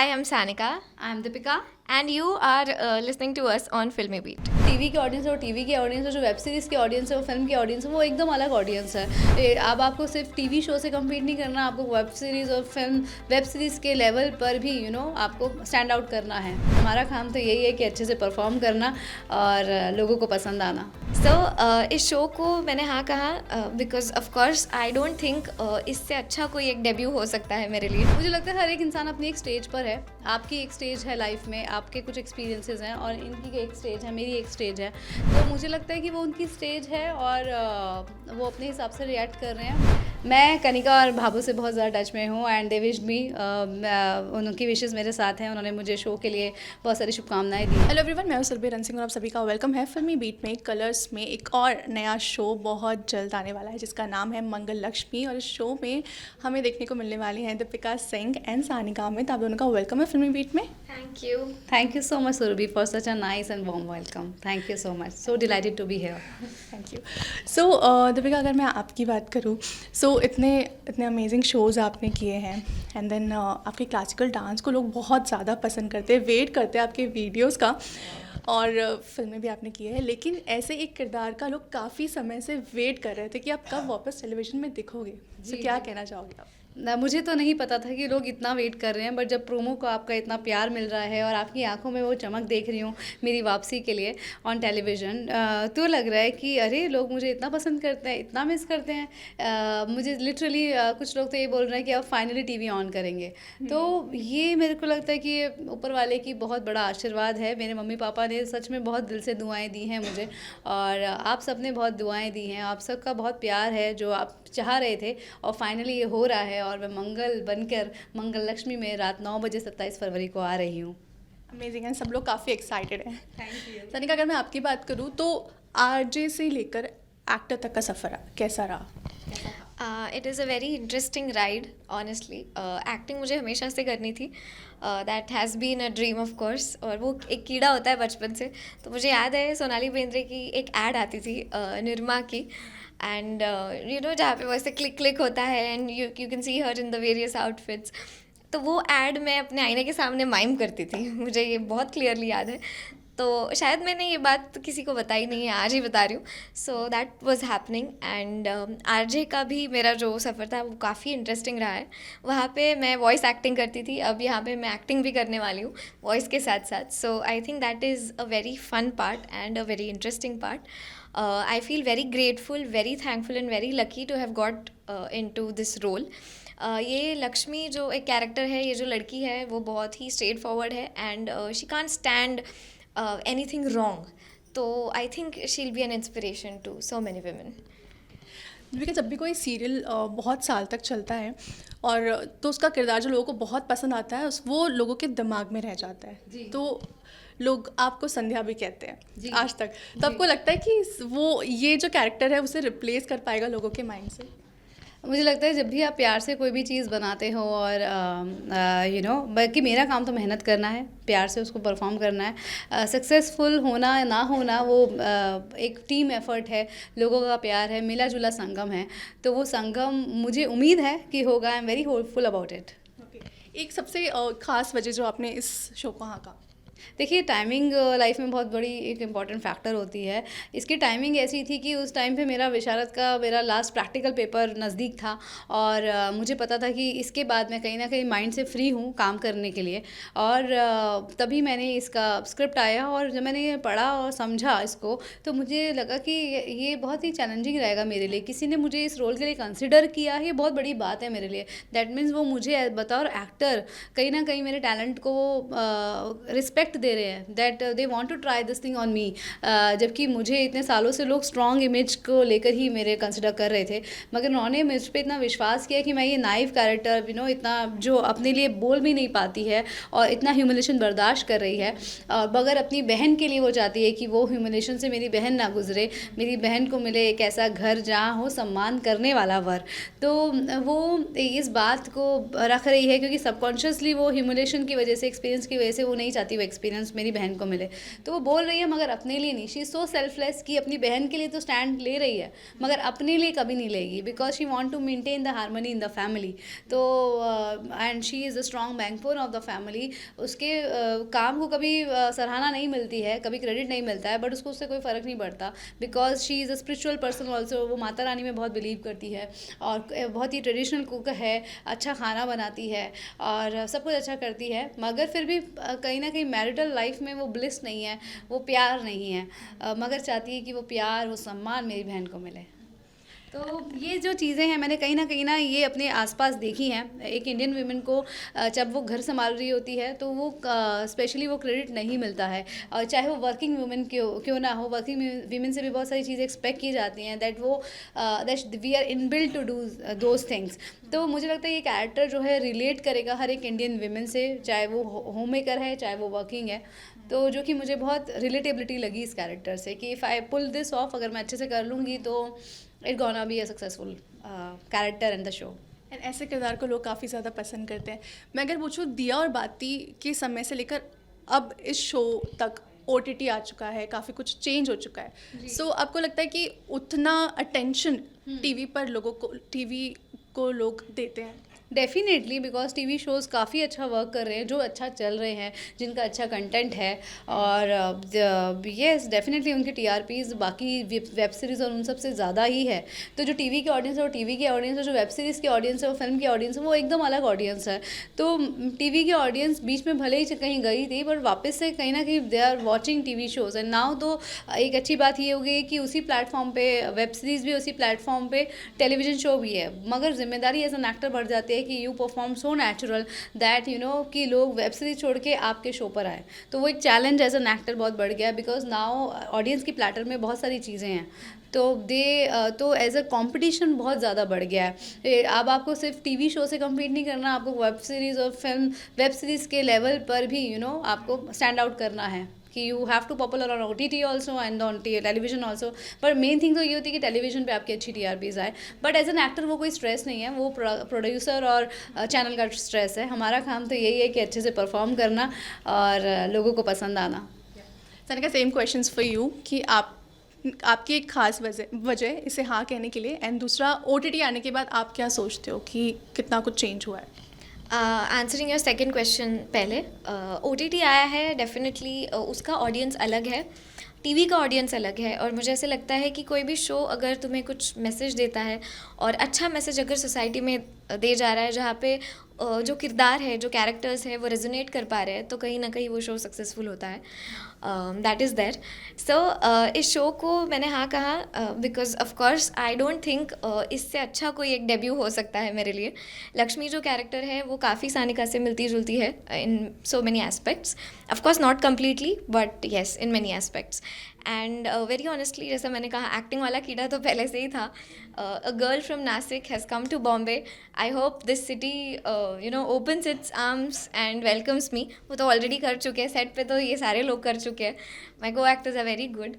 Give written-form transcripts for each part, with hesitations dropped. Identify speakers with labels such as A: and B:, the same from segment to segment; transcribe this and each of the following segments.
A: Hi, I'm Sanika,
B: I am Deepika.
A: and you are listening to us on Filmy Beat.
B: TV की audience और TV की audience और जो web series की audience है, वो फिल्म की ऑडियंस है, वो एकदम अलग ऑडियंस है। अब आपको सिर्फ टीवी शो से कम्पीट नहीं करना, आपको वेब सीरीज़ और फिल्म वेब सीरीज़ के लेवल पर भी आपको स्टैंड आउट करना है। हमारा काम तो यही है कि अच्छे से परफॉर्म करना और लोगों को पसंद आना।
A: So, इस शो को मैंने हाँ कहा because of course I don't think इससे अच्छा कोई एक डेब्यू हो सकता है मेरे लिए।
B: मुझे लगता है हर एक इंसान अपनी एक स्टेज पर है। आपकी एक स्टेज है लाइफ में, आपके कुछ एक्सपीरियंसेस हैं और इनकी एक स्टेज है, मेरी एक स्टेज है। तो मुझे लगता है कि वो उनकी स्टेज है और वो अपने हिसाब से रिएक्ट कर रहे हैं। मैं कनिका और भाबू से बहुत ज़्यादा टच में हूँ एंड दे विश्ड मी, उनकी विशेज़ मेरे साथ हैं। उन्होंने मुझे शो के लिए बहुत सारी शुभकामनाएं दी।
C: हेलो एवरीवन, मैं हूं सुरभि रन सिंह और आप सभी का वेलकम है फिल्मी बीट में। कलर्स में एक और नया शो बहुत जल्द आने वाला है जिसका नाम है मंगल लक्ष्मी, और इस शो में हमें देखने को मिलने वाली हैं दीपिका सिंह एंड सानिका अमित। आप दोनों का वेलकम है फिल्मी बीट में।
A: Thank
B: you so much Surbhi for such a nice and warm welcome. Thank you so much, so delighted to be here.
C: Thank you. So Deepika, अगर मैं आपकी बात करूँ, सो इतने इतने अमेजिंग शोज़ आपने किए हैं एंड देन आपके क्लासिकल डांस को लोग बहुत ज़्यादा पसंद करते हैं, वेट करते हैं आपके वीडियोज़ का, और फिल्में भी आपने की है। लेकिन ऐसे एक किरदार का लोग काफ़ी समय से वेट कर रहे थे कि आप कब वापस टेलीविज़न में दिखोगे। तो क्या कहना चाहोगे आप?
B: मुझे तो नहीं पता था कि लोग इतना वेट कर रहे हैं, बट जब प्रोमो को आपका इतना प्यार मिल रहा है और आपकी आंखों में वो चमक देख रही हूँ मेरी वापसी के लिए ऑन टेलीविज़न, तो लग रहा है कि अरे लोग मुझे इतना पसंद करते हैं, इतना मिस करते हैं। मुझे लिटरली कुछ लोग तो ये बोल रहे हैं कि अब फाइनली टीवी ऑन करेंगे। तो ये मेरे को लगता है कि ये ऊपर वाले की बहुत बड़ा आशीर्वाद है। मेरे मम्मी पापा ने सच में बहुत दिल से दुआएं दी हैं मुझे, और आप सब ने बहुत दुआएं दी हैं। आप सबका बहुत प्यार है जो आप चाह रहे थे, और फाइनली ये हो रहा है। और मैं मंगल बनकर मंगल लक्ष्मी में रात 9 बजे 27 फरवरी को आ रही हूँ।
C: अमेजिंग है, सब लोग काफ़ी एक्साइटेड हैं।
B: Thank you.
C: सानिका, अगर मैं आपकी बात करूँ तो आरजे से लेकर एक्टर तक का सफ़र कैसा रहा?
A: It is a very interesting ride honestly. Acting मुझे हमेशा से करनी थी, that has been a dream of course, और वो एक कीड़ा होता है बचपन से। तो मुझे याद है सोनाली बेंद्रे की एक ऐड आती थी निरमा की, एंड जहाँ पे वैसे क्लिक क्लिक होता है and you can see her in the various outfits. तो वो ऐड मैं अपने आईने के सामने माइम करती थी, मुझे ये बहुत क्लियरली याद है। तो शायद मैंने ये बात किसी को बताई नहीं है, आज ही बता रही हूँ। So that was happening, and RJ का भी मेरा जो सफ़र था वो काफ़ी इंटरेस्टिंग रहा है। वहाँ पे मैं वॉइस एक्टिंग करती थी, अब यहाँ पे मैं एक्टिंग भी करने वाली हूँ वॉइस के साथ साथ। So I think that is a very fun part and a very interesting part. I feel very grateful, very thankful and very lucky to have got into this role. ये लक्ष्मी जो एक कैरेक्टर है, ये जो लड़की है वो बहुत ही स्ट्रेट फॉरवर्ड है and she can't stand anything wrong. तो I think she will be an inspiration to so many women.
C: क्योंकि जब भी कोई सीरियल बहुत साल तक चलता है और तो उसका किरदार जो लोगों को बहुत पसंद आता है वो लोगों के दिमाग में रह जाता है। तो लोग आपको संध्या भी कहते हैं आज तक। तो आपको लगता है कि वो ये जो कैरेक्टर है उसे रिप्लेस कर पाएगा लोगों के माइंड से?
B: मुझे लगता है जब भी आप प्यार से कोई भी चीज़ बनाते हो और बल्कि मेरा काम तो मेहनत करना है, प्यार से उसको परफॉर्म करना है। सक्सेसफुल होना ना होना वो एक टीम एफर्ट है, लोगों का प्यार है, मिला जुला संगम है। तो वो संगम मुझे उम्मीद है कि होगा। I am very hopeful about it.
C: एक सबसे खास वजह जो आपने इस शो को हाँ
B: देखिए, टाइमिंग लाइफ में बहुत बड़ी एक इम्पॉर्टेंट फैक्टर होती है। इसकी टाइमिंग ऐसी थी कि उस टाइम पे मेरा विशारद का मेरा लास्ट प्रैक्टिकल पेपर नज़दीक था, और मुझे पता था कि इसके बाद मैं कहीं ना कहीं माइंड से फ्री हूँ काम करने के लिए। और तभी मैंने इसका स्क्रिप्ट आया, और जब मैंने ये पढ़ा और समझा इसको, तो मुझे लगा कि ये बहुत ही चैलेंजिंग रहेगा मेरे लिए। किसी ने मुझे इस रोल के लिए कंसिडर किया, ये बहुत बड़ी बात है मेरे लिए। दैट मीन्स वो मुझे बतौर एक्टर कहीं ना कहीं मेरे टैलेंट को रिस्पेक्ट दे रहे हैं, that they want to try this thing on me. जबकि मुझे इतने सालों से लोग स्ट्रॉन्ग इमेज को लेकर ही मेरे कंसिडर कर रहे थे, मगर उन्होंने मुझ पर इतना विश्वास किया कि मैं ये नाइव कैरेक्टर इतना जो अपने लिए बोल भी नहीं पाती है और इतना ह्यूमिलेशन बर्दाश्त कर रही है, और मगर अपनी बहन के लिए वो चाहती है कि वो ह्यूमिलेशन से मेरी बहन ना गुजरे, मेरी बहन को मिले एक ऐसा घर जहाँ हो सम्मान करने वाला वर। तो वो इस बात को रख रही है क्योंकि सबकॉन्शियसली वो ह्यूमिलेशन की वजह से, एक्सपीरियंस की वजह से वो नहीं चाहती वो एक्सपीरियंस मेरी बहन को मिले। तो वो बोल रही है मगर अपने लिए नहीं, शी इज़ सो सेल्फलेस कि अपनी बहन के लिए तो स्टैंड ले रही है मगर अपने लिए कभी नहीं लेगी, because she want to maintain the harmony in the family. तो and she is the strong backbone of the family. उसके काम को कभी सराहना नहीं मिलती है, कभी क्रेडिट नहीं मिलता है, बट उसको उससे कोई फ़र्क नहीं पड़ता, because she is a spiritual person also. वो माता रानी में बहुत बिलीव करती है और बहुत ही ट्रेडिशनल कुक है, अच्छा खाना बनाती है और सब कुछ अच्छा करती है, मगर फिर भी कहीं ना कहीं मैरिटल लाइफ में वो ब्लिस नहीं है, वो प्यार नहीं है, मगर चाहती है कि वो प्यार, वो सम्मान मेरी बहन को मिले। तो ये जो चीज़ें हैं मैंने कहीं ना ये अपने आसपास देखी हैं। एक इंडियन वीमेन को जब वो घर संभाल रही होती है तो वो स्पेशली वो क्रेडिट नहीं मिलता है, और चाहे वो वर्किंग वूमेन क्यों ना हो। वर्किंग वीमेन से भी बहुत सारी चीज़ें एक्सपेक्ट की जाती हैं, that we are inbuilt to do those things. तो मुझे लगता है ये कैरेक्टर जो है रिलेट करेगा हर एक इंडियन वीमेन से, चाहे वो होम मेकर है चाहे वो वर्किंग है। तो जो कि मुझे बहुत रिलेटेबिलिटी लगी इस कैरेक्टर से कि if I pull this off, अगर मैं अच्छे से कर लूँगी तो it gonna be a successful character in the show.
C: And ऐसे किरदार को लोग काफ़ी ज़्यादा पसंद करते हैं। मैं अगर पूछूँ दिया और बाती के समय से लेकर अब इस शो तक OTT आ चुका है, काफ़ी कुछ चेंज हो चुका है। सो आपको लगता है कि उतना अटेंशन टीवी को लोग देते हैं?
B: डेफिनेटली, बिकॉज टीवी शोज़ काफ़ी अच्छा वर्क कर रहे हैं, जो अच्छा चल रहे हैं, जिनका अच्छा कंटेंट है, और येस डेफिनेटली उनकी TRPs बाकी वेब सीरीज़ और उन सब से ज़्यादा ही है। तो जो टीवी की ऑडियंस है वो टीवी की ऑडियंस है, जो वेब सीरीज़ की ऑडियंस है वो फिल्म की ऑडियंस है, वो एकदम अलग ऑडियंस है। तो टीवी की ऑडियंस बीच में भले ही कहीं गई थी, बट वापस से कहीं ना कहीं they are watching TV shows. And now तो एक अच्छी बात ये हो गई कि उसी प्लेटफॉर्म पे वेब सीरीज़ भी, उसी प्लेटफॉर्म पे टेलीविजन शो भी है, मगर जिम्मेदारी एज एन एक्टर बढ़ जाती है कि you perform so natural that you know कि लोग वेब सीरीज छोड़ के आपके शो पर आए। तो वो एक चैलेंज एज एन एक्टर बहुत बढ़ गया, बिकॉज नाउ ऑडियंस की प्लेटर में बहुत सारी चीज़ें हैं, तो एज अ कंपटीशन बहुत ज़्यादा बढ़ गया है। अब आपको सिर्फ टीवी शो से कम्पीट नहीं करना, आपको वेब सीरीज़ और फिल्म वेब सीरीज़ के लेवल पर भी आपको स्टैंड आउट करना है कि you have to popular on OTT also and on television also. पर मेन थिंग तो ये होती है कि टेलीविजन पे आपकी अच्छी TRPs आए, बट एज एन एक्टर वो कोई स्ट्रेस नहीं है, वो प्रोड्यूसर और चैनल का स्ट्रेस है। हमारा काम तो यही है कि अच्छे से परफॉर्म करना और लोगों को पसंद आना।
C: Sanika, same questions for you कि आपकी एक खास वजह इसे हाँ कहने के लिए, एंड दूसरा OTT आने के बाद आप क्या सोचते हो कि कितना कुछ चेंज हुआ है?
A: आंसरिंग योर सेकेंड क्वेश्चन पहले, OTT आया है, डेफिनेटली उसका ऑडियंस अलग है, टीवी का ऑडियंस अलग है, और मुझे ऐसे लगता है कि कोई भी शो अगर तुम्हें कुछ मैसेज देता है और अच्छा मैसेज अगर सोसाइटी में दे जा रहा है, जहाँ पे जो किरदार है, जो कैरेक्टर्स है वो रेजोनेट कर पा रहे हैं, तो कहीं ना कहीं वो शो सक्सेसफुल होता है। That is there. सो इस शो को मैंने हाँ कहा because of course I don't think इससे अच्छा कोई एक डेब्यू हो सकता है मेरे लिए। लक्ष्मी जो कैरेक्टर है वो काफ़ी सानिका से मिलती जुलती है in so many aspects, of course not completely but yes in many aspects. And very honestly, जैसा मैंने कहा, एक्टिंग वाला कीड़ा तो पहले से ही था। A girl from Nashik has come to Bombay. I hope this city opens its arms and welcomes me. वो तो ऑलरेडी कर चुके हैं, सेट पे तो ये सारे लोग कर चुके हैं। My coactors are very good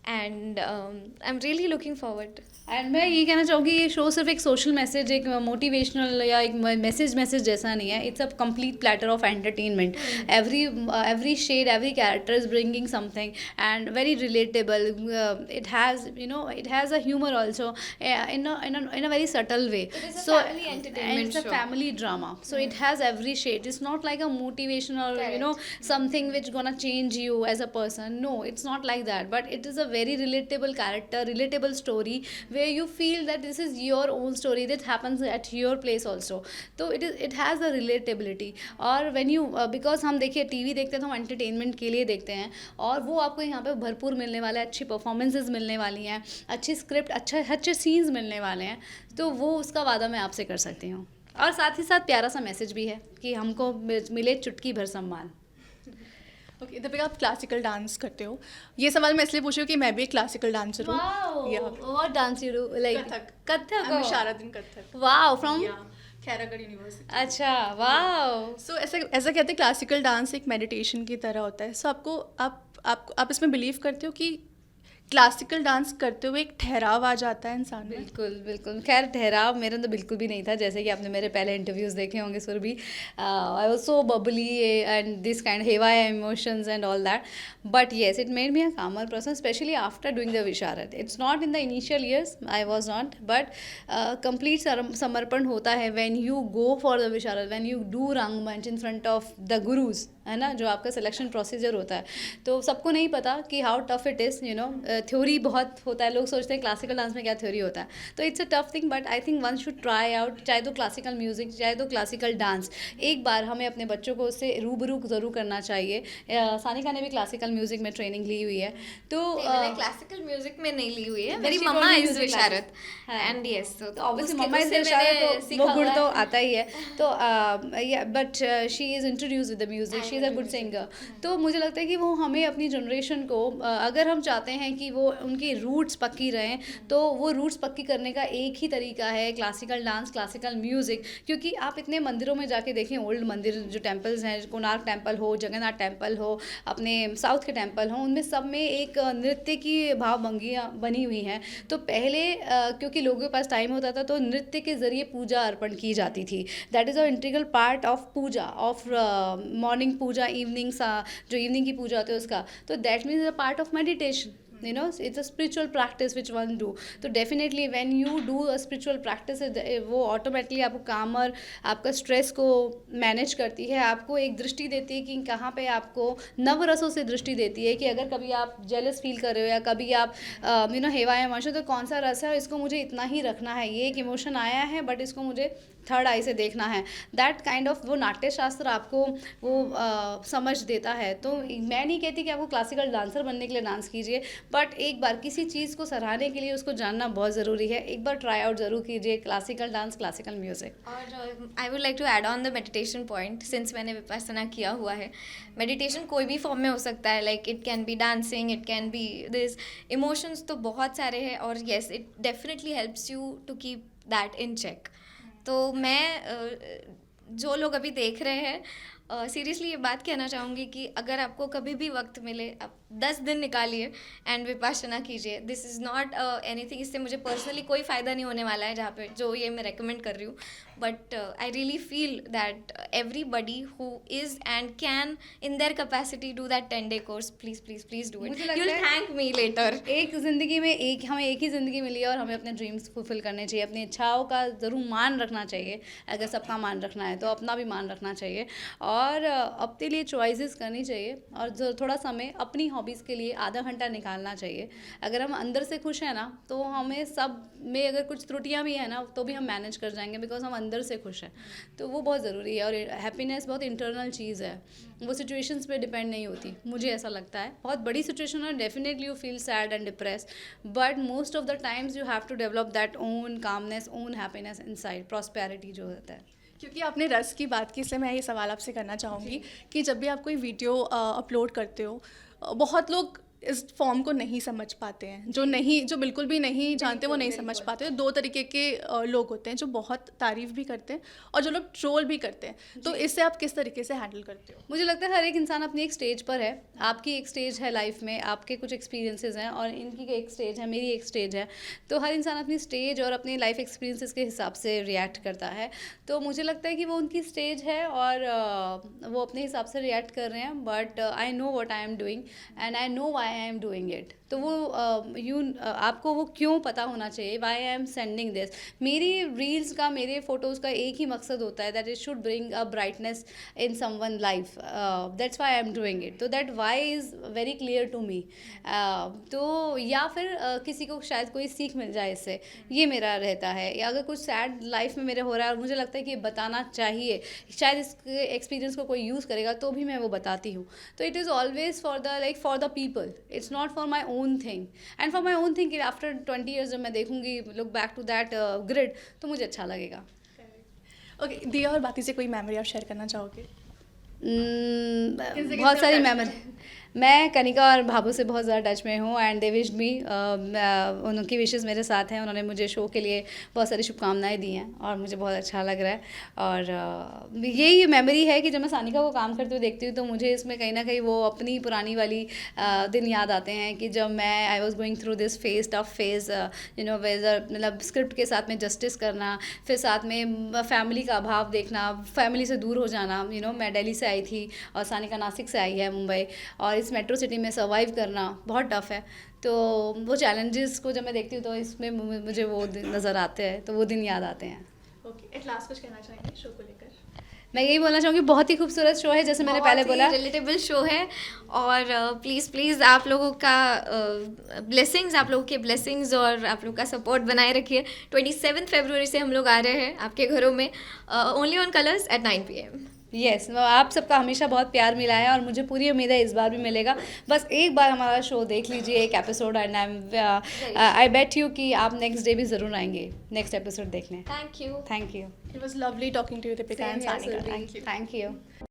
A: and I am really looking forward.
B: And मैं ये कहना चाहूँगी ये शो सिर्फ एक सोशल मैसेज, एक मोटिवेशनल या एक मैसेज जैसा नहीं है। It's a complete platter of entertainment. Every shade, every character is bringing something and very relatable. It has a humour also in a very subtle way.
A: It is a
B: So
A: family entertainment
B: and it's a
A: show.
B: family drama, so it has every shade. It's not like a motivational
A: Correct.
B: something which gonna change you as a person. No, it's not like that, but it is a very relatable character, relatable story where you feel that this is your own story that happens at your place also. So it has a relatability. और when you because हम देखिए TV देखते हैं तो हम entertainment के लिए देखते हैं, और वो आपको यहाँ पे भरपूर मिलने वाला है, अच्छी परफॉर्मेंसेज मिलने वाली हैं, अच्छी स्क्रिप्ट, अच्छे सीन्स मिलने वाले हैं। तो वो उसका वादा मैं आपसे कर सकती हूँ, और साथ ही साथ प्यारा सा मैसेज भी है कि हमको मिले चुटकी भर सम्मान।
C: ओके, दीपिका, आप क्लासिकल डांस करते हो। ये सवाल मैं इसलिए पूछ रही हूँ कि मैं भी एक क्लासिकल डांसर हूँ।
B: What dance you do? Like Kathak.
C: शारदिन Kathak.
B: Wow, from
C: Khairagarh university.
B: अच्छा, wow.
C: सो ऐसा कहते हैं क्लासिकल डांस एक मेडिटेशन की तरह होता है। सो आप इसमें बिलीव करते हो कि क्लासिकल डांस करते हुए एक ठहराव आ जाता है इंसान में?
B: बिल्कुल बिल्कुल, खैर ठहराव मेरे अंदर बिल्कुल भी नहीं था, जैसे कि आपने मेरे पहले इंटरव्यूज़ देखे होंगे Surbhi, I was so bubbly and this kind heavier emotions and all that, but yes it made me a calmer person specially after doing the Visharad. It's not in the initial years, I was not, but complete समर्पण होता है when you go for the Visharad, when you do रंगमंच in front of the gurus, है ना, जो आपका selection procedure होता है. तो सबको नहीं पता कि how tough it is, you know, theory बहुत होता है, लोग सोचते हैं क्लासिकल डांस में क्या थ्योरी होता है, तो it's a tough thing, but I think one should try out, चाहे तो क्लासिकल म्यूज़िक चाहे तो क्लासिकल डांस, एक बार हमें अपने बच्चों को उससे रूबरू ज़रूर करना चाहिए. सानिका ने भी क्लासिकल म्यूज़िक में ट्रेनिंग ली हुई है, तो
A: मैंने क्लासिकल म्यूजिक में नहीं ली हुई है, मेरी
B: she
A: mama
B: told me
A: is
B: music
A: विशारद
B: हाँ.
A: एंड यस, तो
B: ऑब्वियसली
A: उसके-
B: मम्मा इज
A: उससे
B: विशारद,
A: मैंने
B: तो
A: सीखा
B: वो गुण
A: हुआ
B: तो
A: है.
B: आता ही है, तो but she is introduce with the music, she is a good singer. तो मुझे लगता है कि वो हमें अपनी जनरेशन को अगर हम चाहते हैं कि वो उनकी रूट्स पक्की रहें, तो वो रूट्स पक्की करने का एक ही तरीका है क्लासिकल डांस, क्लासिकल म्यूज़िक. क्योंकि आप इतने मंदिरों में जाके देखें, ओल्ड मंदिर जो टेम्पल्स हैं, कोणार्क टेम्पल हो, जगन्नाथ टेम्पल हो, अपने साउथ के टेम्पल हो, उनमें सब में एक नृत्य की भावभंगियाँ बनी हुई हैं. तो पहले क्योंकि लोगों के पास टाइम होता था, तो नृत्य के ज़रिए पूजा अर्पण की जाती थी. That is a integral part of puja, of morning puja, evening जो इवनिंग की पूजा होती है उसका, तो that means a part of meditation. You know, it's a spiritual practice which one do. तो definitely when you do a spiritual practice, वो automatically आपको कामर, आपका स्ट्रेस को मैनेज करती है, आपको एक दृष्टि देती है कि कहाँ पे आपको नवरसों से दृष्टि देती है कि अगर कभी आप जेलस फील कर रहे हो या कभी आप यू नो हेवाया इमोशन, तो कौन सा रस है और इसको मुझे इतना ही रखना है, ये एक इमोशन आया है बट इसको मुझे थर्ड आई से देखना है. दैट काइंड ऑफ वो नाट्य शास्त्र आपको वो समझ देता है. तो मैं नहीं कहती कि आपको क्लासिकल डांसर बनने के लिए डांस कीजिए, बट एक बार किसी चीज़ को सराहने के लिए उसको जानना बहुत ज़रूरी है. एक बार ट्राई आउट ज़रूर कीजिए क्लासिकल डांस, क्लासिकल म्यूज़िक.
A: और I would like to add on the meditation point, since मैंने विपස්සना किया हुआ है. मेडिटेशन कोई भी फॉर्म में हो सकता है, like it can be dancing, it can be this, emotions तो बहुत सारे हैं, और yes it definitely helps you to keep that in check. तो मैं जो लोग अभी देख रहे हैं, सीरियसली ये बात कहना चाहूँगी कि अगर आपको कभी भी वक्त मिले, आप 10 दिन निकालिए एंड विपासना कीजिए. दिस इज़ नॉट एनीथिंग, इससे मुझे पर्सनली कोई फ़ायदा नहीं होने वाला है जहाँ पे जो ये मैं रेकमेंड कर रही हूँ, but I really feel that everybody who is and can in their capacity do that 10-day course, please please please do it.
B: मुझे
A: यू
B: लगता
A: विल
B: है
A: थैंक मी लेटर.
B: एक ज़िंदगी में हमें एक ही ज़िंदगी मिली है और हमें अपने ड्रीम्स फुलफिल करने चाहिए. अपनी इच्छाओं का ज़रूर मान रखना चाहिए, अगर सबका मान रखना है तो अपना भी मान रखना चाहिए, और अपने लिए चॉइसेस करनी चाहिए, और जो थोड़ा समय अपनी हॉबीज़ के लिए आधा घंटा निकालना चाहिए. अगर हम अंदर से खुश हैं ना, तो हमें सब में अगर कुछ त्रुटियां भी हैं ना, तो भी हम मैनेज कर जाएंगे, बिकॉज हम अंदर से खुश हैं. तो वो बहुत ज़रूरी है, और हैप्पीनेस बहुत इंटरनल चीज़ है, वो सिचुएशंस पे डिपेंड नहीं होती, मुझे ऐसा लगता है. बहुत बड़ी सिचुएशन है, definitely you feel sad and depress, but most of the times you have to develop that own calmness, own happiness inside, prosperity जो होता है.
C: क्योंकि आपने रस की बात की, इसलिए मैं ये सवाल आपसे करना चाहूँगी कि जब भी आप कोई वीडियो अपलोड करते हो, बहुत लोग इस फॉर्म को नहीं समझ पाते हैं, जो बिल्कुल भी नहीं जानते वो नहीं समझ पाते. दो तरीके के लोग होते हैं, जो बहुत तारीफ़ भी करते हैं और जो लोग ट्रोल भी करते हैं. तो इससे आप किस तरीके से हैंडल करते हो?
B: मुझे लगता है हर एक इंसान अपनी एक स्टेज पर है. आपकी एक स्टेज है लाइफ में, आपके कुछ एक्सपीरियंसेस हैं, और इनकी एक स्टेज है, मेरी एक स्टेज है. तो हर इंसान अपनी स्टेज और अपनी लाइफ एक्सपीरियंसेस के हिसाब से रिएक्ट करता है. तो मुझे लगता है कि वो उनकी स्टेज है और वो अपने हिसाब से रिएक्ट कर रहे हैं, but I know what I am doing and I know why I am doing it. तो वो आपको वो क्यों पता होना चाहिए, why I am sending this. मेरी रील्स का, मेरे फोटोज़ का एक ही मकसद होता है, that it should bring a brightness in someone life. That's why I am doing it. तो that why is very clear to me. तो या फिर किसी को शायद कोई सीख मिल जाए इससे, ये मेरा रहता है. या अगर कुछ सैड लाइफ में मेरे हो रहा है और मुझे लगता है कि बताना चाहिए, शायद इस एक्सपीरियंस को कोई यूज़ करेगा, तो भी मैं वो बताती हूँ. तो it is always for the people, it's not for my own thing. And for my own thing कि आफ्टर 20 years जब मैं देखूंगी, look back to that grid, तो मुझे अच्छा लगेगा.
C: ओके, दिया और बाकी से कोई मेमोरी आप शेयर करना चाहोगे?
B: बहुत सारी मैं कनिका और भाभू से बहुत ज़्यादा टच में हूँ एंड दे विश्ड मी, उनकी विशेस मेरे साथ हैं। उन्होंने मुझे शो के लिए बहुत सारी शुभकामनाएं दी हैं और मुझे बहुत अच्छा लग रहा है। और यही मेमोरी है कि जब मैं सानिका को काम करते हुए देखती हूँ तो मुझे इसमें कहीं ना कहीं वो अपनी पुरानी वाली दिन याद आते हैं कि जब मैं I was going through this phase, tough phase, you know, मतलब स्क्रिप्ट के साथ में जस्टिस करना, फिर साथ में फैमिली का अभाव देखना, फैमिली से दूर हो जाना। यू नो, मैं दिल्ली से आई थी और सानिका नासिक से आई है, मुंबई, और इस मेट्रो सिटी में सर्वाइव करना बहुत टफ है। तो वो चैलेंजेस को जब मैं देखती हूँ तो इसमें मुझे वो दिन नज़र आते हैं, तो वो दिन याद आते हैं।
C: ओके, एट लास्ट कुछ कहना चाहेंगे शो को लेकर?
B: मैं यही बोलना चाहूँगी, बहुत ही खूबसूरत शो है, जैसे मैंने पहले बोला।
A: रिलेटेबल शो है और प्लीज़ आप लोगों का ब्लेसिंग्स, आप लोगों के ब्लेसिंग्स और आप लोगों का सपोर्ट बनाए रखिए। 27 फरवरी से हम लोग आ रहे हैं आपके घरों में, only on Colors at 9 PM।
B: Yes, आप सबका हमेशा बहुत प्यार मिला है और मुझे पूरी उम्मीद है इस बार भी मिलेगा। बस एक बार हमारा शो देख लीजिए, एक episode, and I bet you कि आप नेक्स्ट डे भी ज़रूर आएंगे नेक्स्ट एपिसोड देखने।
A: Thank you.
B: Thank you.
C: It was lovely talking to you, Deepika and
A: Same here,
C: Sanika.
A: Survi.
C: Thank you.
B: Thank you.